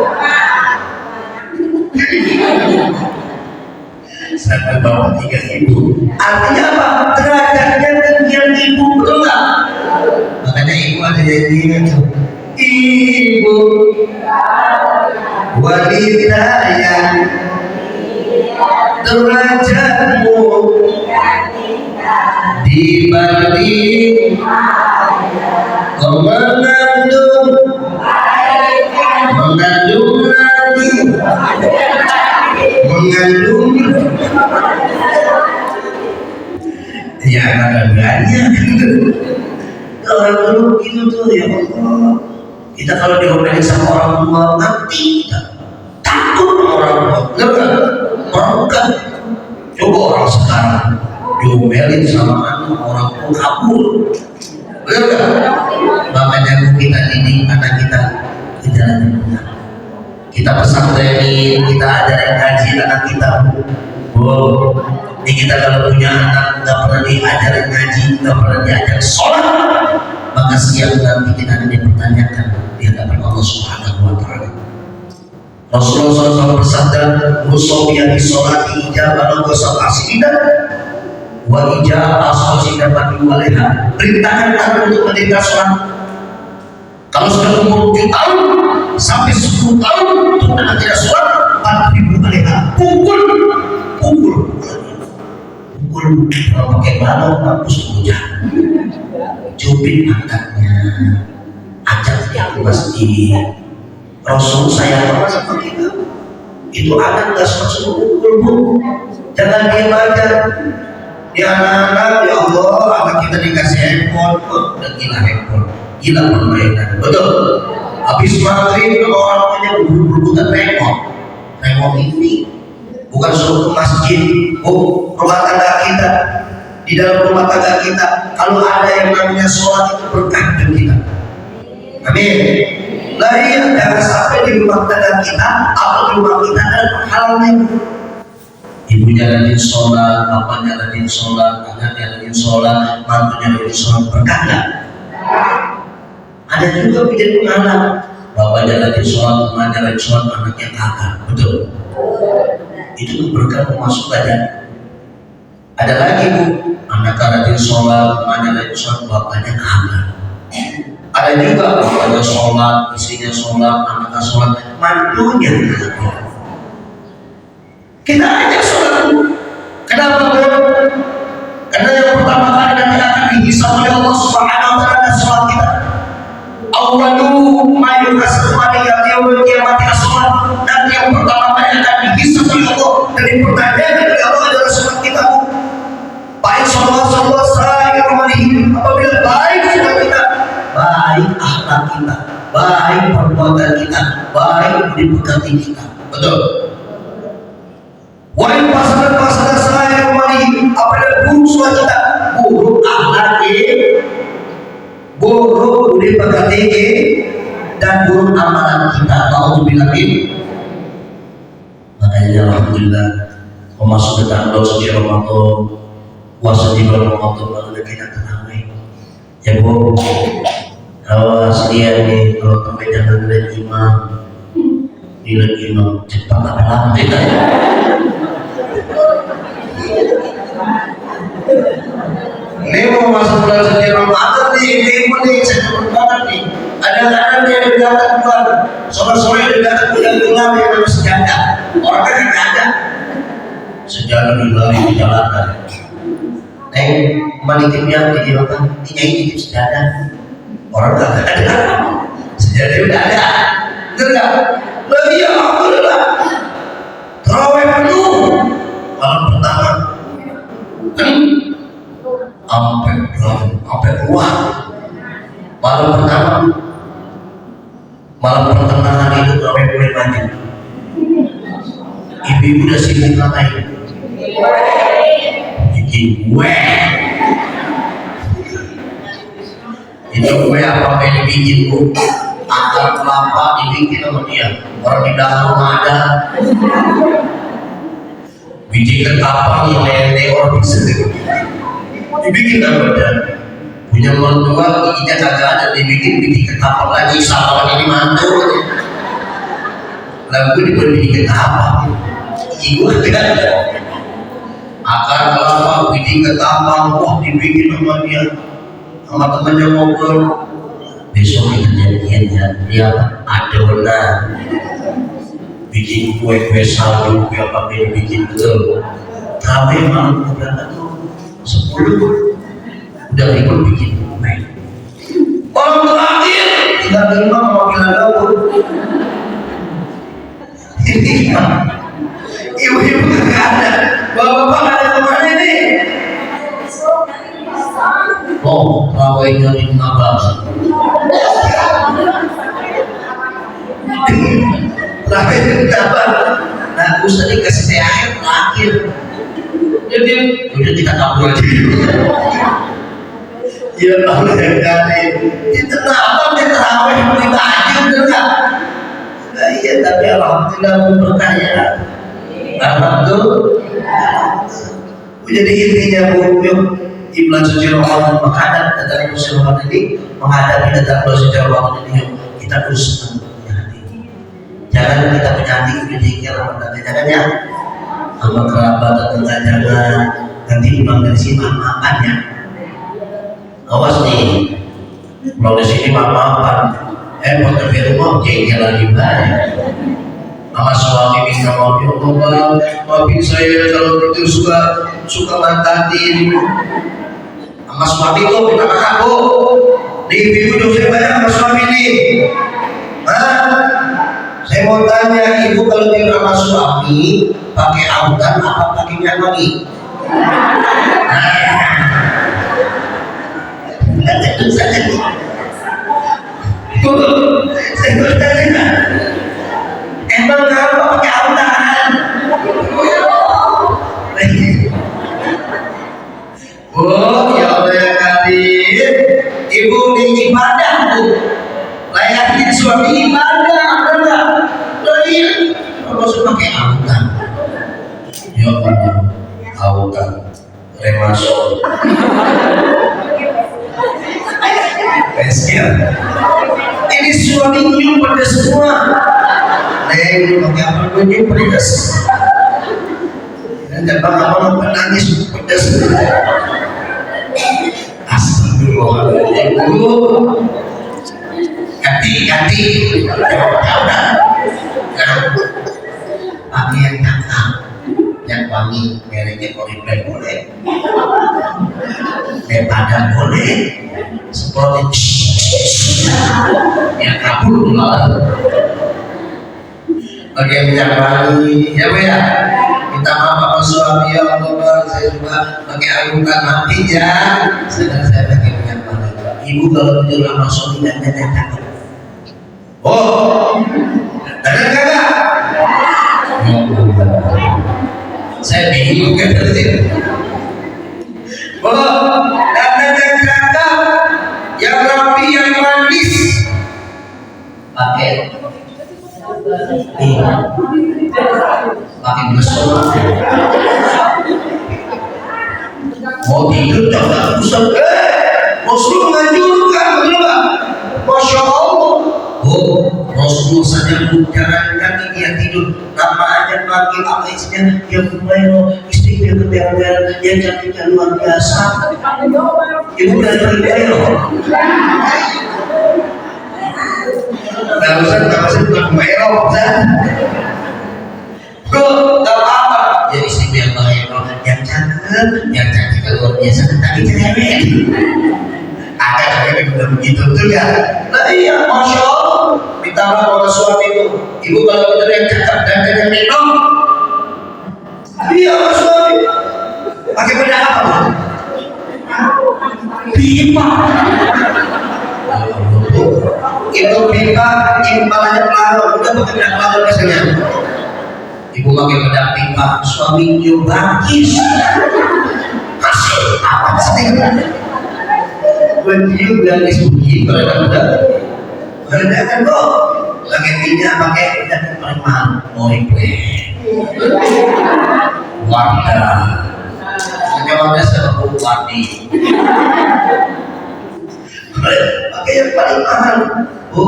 Satu bapak, 3 ibu. Artinya apa? Derajatnya tinggian ibu, betul nggak? Makanya ibu ada jadinya tuh. Ibu wanita yang derajatmu dibanding mengandung lagi mengandung ya agak-agaknya kalau dulu gitu tuh ya Allah, kita kalau diomelin sama orang tua mati kita takut sama orang tua, enggak orang coba orang sekarang diomelin sama orang tua kabur, benar nggak? Makanya kita didik anak kita ke jalan yang benar. Kita pesantrenin, kita ajarin ngaji anak kita. Ini kita kalau punya anak nggak pernah diajarin ngaji, nggak pernah diajar sholat, maka siang nanti kita akan dipertanyakan di hadapan Allah Subhanahu Wa Taala. Rasulullah SAW bersabda, "Musobiya di sholat ijabah gosok asidah, wa ijabah asidah bagi waleha." Perintahkan aku untuk mendirikan sholat. Kalau sudah umur 7 tahun sampai 10 tahun untuk anak tidak sholat, 4.000 waleha. Pukul, kalau pakai balok hapus wajah, cubit matanya, ajak dia ke masjid. Rasul saya pernah sama kita. Itu anak nggak suka pukul bu, jangan diam aja. Di anak-anak, ya Allah, anak kita dikasih handphone, udah gila handphone, gila permainan, betul. Habis maghrib kalau orang punya berebut-berebutan nengok ini. Bukan suruh ke masjid, rumah tangga kita, di dalam rumah tangga kita, kalau ada yang namanya sholat itu berkah bagi kita. Amin. Lah iya, jangan sampai di rumah tangga kita atau di rumah kita ada halnya. Ibunya rajin sholat, bapaknya rajin sholat, anaknya rajin sholat, mantunya rajin sholat, berkah nggak? Ada juga menjadi anak, bapaknya rajin sholat, emaknya rajin sholat, anaknya kagak, betul? Itu berkah masuk badan. Ada lagi bu, anak rajin sholat, emaknya rajin sholat, bapaknya kagak. Ada juga bapaknya sholat, istrinya sholat, anaknya sholat, mantunya kagak. Kita ajak sholat bu. Kenapa bu? Karena yang pertama kali nanti akan dihisab oleh Allah Subhanahu Wa Taala sholat kita. Awalu mayukas kepada yang kiamat sholat. Dan yang pertama kali akan dihisab oleh Allah dari pertanyaan dari Allah adalah sholat kita. Baik sholat saya kembali. Apabila baik sholat kita, baik akhlak kita, baik perbuatan kita, baik budi pekerti kita, betul. Baik pasangan saya kembali. Apabila buruk sholat kita, buruk akhlak kita, buruk budi pekerti kita, dan buruk amalan kita. Alhamdulillah. Makanya alhamdulillah memasuki tanggal suci Ramadan, puasa di bulan Ramadan baru kita terawih. Ya bu, awas lihat nih kalau sampai jangan lihat imam, lihat imam cepat apa kita. Ini mau masuk bulan suci Ramadan nih, ini cepet banget nih. Ada dia di belakang keluar, sore-sore di belakang bulan yang harus sejadah. Orang kan nggak ada sejadah di belakang di jalanan. Maliknya di jalanan, ini sejadah. Orang nggak ada, sejadah udah ada, bener nggak? Lagi ya alhamdulillah. Terawih penuh malam pertama, sampai Kalau pertengahan itu sampai mulai maju, ibu-ibu udah sibuk ngapain? Bikin kue. Itu kue apa yang dibikin bu? Akar kelapa dibikin sama dia. Orang di dalam rumah ada biji ketapang yang lele orang bisa dibikin sama dia. Punya mertua giginya kagak ada, dibikin biji ketapang lagi sama ini mantu. Lalu diberi biji ketapang, gigi gua kan akar kelapa biji ketapang, wah dibikin sama dia. Sama temannya ngobrol, besok kita jadian ya, dia adonan bikin kue salju, kue apa yang dibikin betul. Tapi malam berapa tuh? 10 udah ikut bikin kue. Orang terakhir tinggal terima mau bilang dapur. Ini ibu-ibu nggak ada, bapak-bapak ada kemana nih? Oh, rawainya di Mabas. Rawai dapat. Nah, usah dikasih THR terakhir. Jadi udah kita kabur aja. Ya Allah ya kali. Kita kenapa kita rawai beli baju enggak? Nah, iya tapi alhamdulillah berkah ya. Alhamdulillah. Jadi intinya bu, di bulan suci Ramadan menghadap datang suci Ramadan ini, menghadapi datang bulan suci Ramadan ini, kita harus punya hati. Jangan kita punya hati udah dikira Ramadan, jangan ya. Sama kerabat tetangga jangan, nanti pulang dari sini maaf-maafan ya. Awas nih, pulang dari sini maaf-maafan. Pakai di rumah jengkel lagi banyak. Sama suami minta maaf, ya Allah, maafin saya kalau itu suka mantatin. Sama suami tuh minta maaf bu, di ibu dong saya banyak sama suami nih. Saya mau tanya, ibu kalau tidur sama suami pakai autan apa pakai minyak wangi? Itu saja. Bu, saya mau tanya, emang apa pakai autan? Oh ya Allah ya Karim, ibu di ibadah bu, layakin suami ibadah, ada nggak? Oh iya, maksud pakai autan. Ya Allah, autan, remasol, pensil. Ini suami nyium pedas semua. Pakai apa gue pedas? Dan abang menangis pedas. Astagfirullahaladzim. Ganti. Pakai yang cakep, yang wangi, mereknya Oriflame boleh, Mepada boleh, seperti yang kabur malah. Pakai minyak wangi, ya bu ya. Minta maaf sama suami ya Allah, saya juga pakai autan mati ya. Sedang saya pakai minyak wangi. Ibu kalau tidur sama suami dan cakep. Oh, dan kagak? Saya bingung kan tadi. Oh, dan cakep, yang rapi, yang manis. Pakai besok. Mau tidur jangan usah. Rasul menganjurkan, betul nggak? Masya Allah. Oh, Rasul saja menjalankan dia tidur. Nama aja panggil apa isinya? Ya Bumairo, istri dia keberan, dia cantiknya luar biasa. Ibu dari Bumairo. Nggak usah bukan Bumairo, kan? Bro, gak apa-apa. Ya istri yang Bumairo, yang cantik luar biasa, tapi cerewet. Ada cewek yang begitu tuh ya. Nah iya, Masya Allah. Ditambah sama suami itu, ibu kalau bener yang cakep dan jangan minum. Iya sama suami. Pakai benda apa? Pipa. itu pipa imbalannya pelaro, udah bekerja pelaro biasanya. Ibu pakai bedak pipa, suami nyium bangkis. Masih apa sih? Nyium bangkis begitu ada. Bedakan kok, pakai minyak pakai bedak paling mahal, wadah. Jawabnya sama bupati. Pakai yang paling mahal, Bu.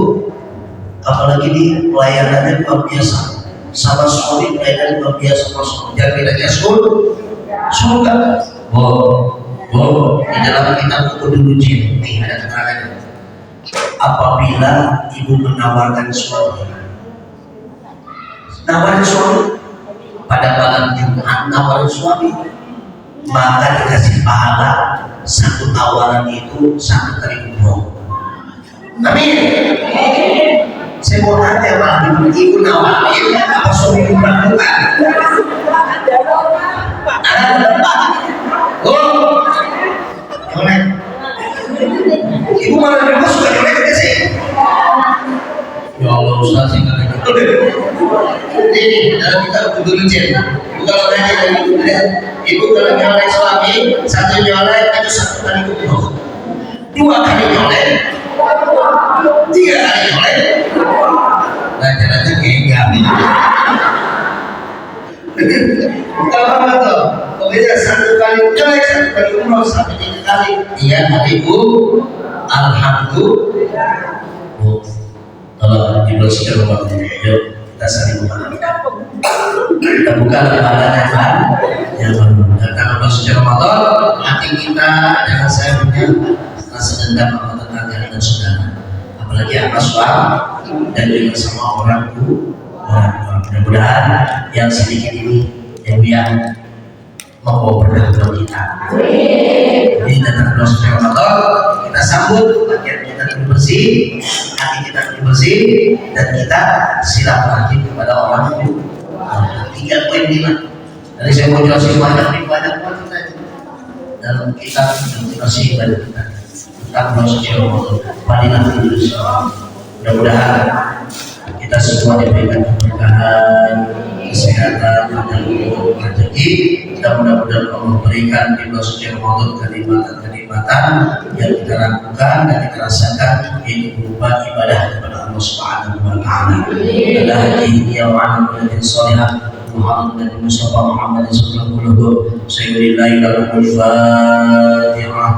Apalagi di pelayanannya luar biasa. Sama suami pelayanan luar biasa, Rasul. Jangan bedanya surga. Di dalam kitab dulu jin, nih ada keterangannya. Apabila ibu menawarkan suami, pada malam Jumat, nawarin suami, maka dikasih pahala satu tawaran itu 1 kali umroh. Amin. Saya mau tanya malam ibu nawarin apa suami bukan? Ibu malah juga suka nyolek sih. Ya Allah Ustaz sih kan gitu. Ini kita kudu licin. Kalau nanya ibu kalau nyolek suami, 1 nyolek itu 1 kali umroh, 2 kali nyolek, 3 kali nyolek. Nah jalannya kayak apa tuh? Pokoknya 1 kali nyolek, 1 kali umroh, sampai 3 kali. 3 kali alhamdulillah. Tolong dibersihkan rumahnya. Yuk kita saling memaafkan. Kita buka lembaran yang baru. Datang Allah suci Ramadan, hati kita jangan saya punya rasa dendam sama tetangga dan saudara. Apalagi sama suami dan juga sama orang tua. Mudah-mudahan yang sedikit ini yang membawa berkah buat kita. Jadi datang Allah suci Ramadan, kita sambut, bagian kita bersih, hati kita bersih, dan kita silaturahmi kepada orang tua. 3 poin lima. Jadi saya mau jelasin banyak dalam kitab edukasi ibadah kita tentang bulan suci Ramadan. Fadilah Indonesia. Mudah-mudahan kita semua diberikan keberkahan, kesehatan, dan rezeki. Dan mudah-mudahan Allah berikan di bulan suci Ramadan kenikmatan yang kita lakukan dan kita rasakan, yaitu berupa ibadah kepada Allah Subhanahu wa Ta'ala. Adalah haji yang amal dan salihah Muhammad Mustafa Muhammad sallallahu alaihi wasallam. Sayyidina lahul Fatihah.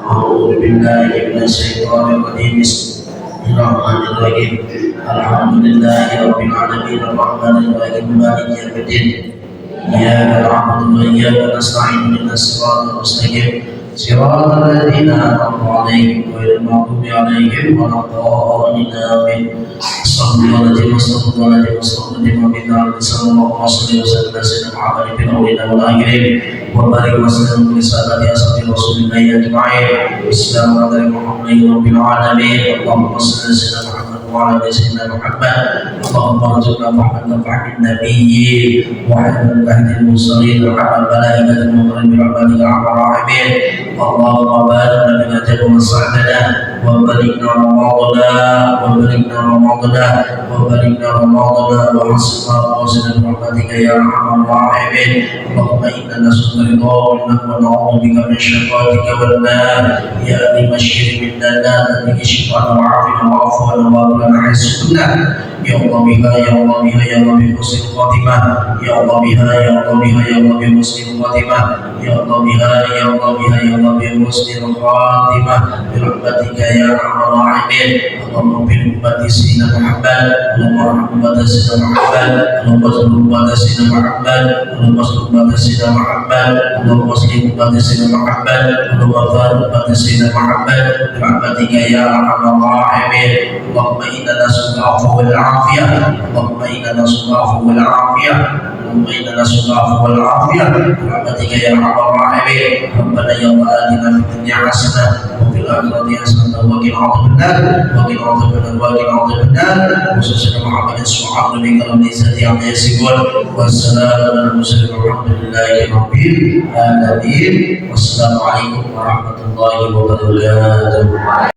A'udzu billahi minasyaitonir rajim. Bismillahirrahmanirrahim. Alhamdulillahirabbil alamin arrahmanir rahim maliki yaumiddin. Iyyaka na'budu wa iyyaka nasta'in ihdinas siratal mustaqim. Siratal ladzina an'amta 'alaihim ghairil maghdubi 'alaihim waladdallin. Amin. Assalamualaikum warahmatullahi wabarakatuh. Sallallahu alaihi wasallam Muhammad bin Abdullah wal akhirin wa barik wa sallam bi sayyidina Rasulillah ajma'in. Bismillahirrahmanirrahim. Rabbil alamin. Allahumma shalli ala sayyidina Muhammad wa ala sayyidina Muhammad. Allahumma arzuqna Muhammadan fa'il nabiyyin wa ala alihi mursalin wa ala malaikatil muqarrabin bi rahmatika arhamar rahimin. Allahumma barik lana jadwa sa'dana wa balikna Ramadana وباركنا رمضان وحسنا وزنا برحمتك يا ارحم الراحمين. اللهم انا نسالك رضاك ونعوذ بك من شقاوتك والنار. يا عليم الشر منا لا تدرك الشيطان وعافنا واعف عنا واغفر لنا حيث كنا. يا الله بها يا الله بها يا الله بحسن الخاتمه. يا الله بها يا الله بها يا الله بحسن الخاتمه. يا الله بها يا الله بها يا الله بحسن الخاتمه برحمتك يا ارحم الراحمين. اللهم برحمتك سيدنا محمد. اللهم ارحم سيدنا محمد. اللهم اصلح سيدنا محمد. اللهم اصلح سيدنا محمد. اللهم اصلح سيدنا محمد. اللهم بارك سيدنا محمد برحمتك يا ارحم الراحمين. اللهم انا نسالك العفو والعافيه. اللهم انا نسالك العفو والعافيه. اللهم انا نسالك العفو والعافيه برحمتك يا ارحم الراحمين. ربنا يا الله اتنا في الدنيا حسنه وفي الاخره حسنه وقنا عذاب النار. وصلى محمد سبحان ربك رب العزة عما يصفون والسلام على المرسلين والحمد لله رب العالمين. والسلام عليكم ورحمة الله وبركاته.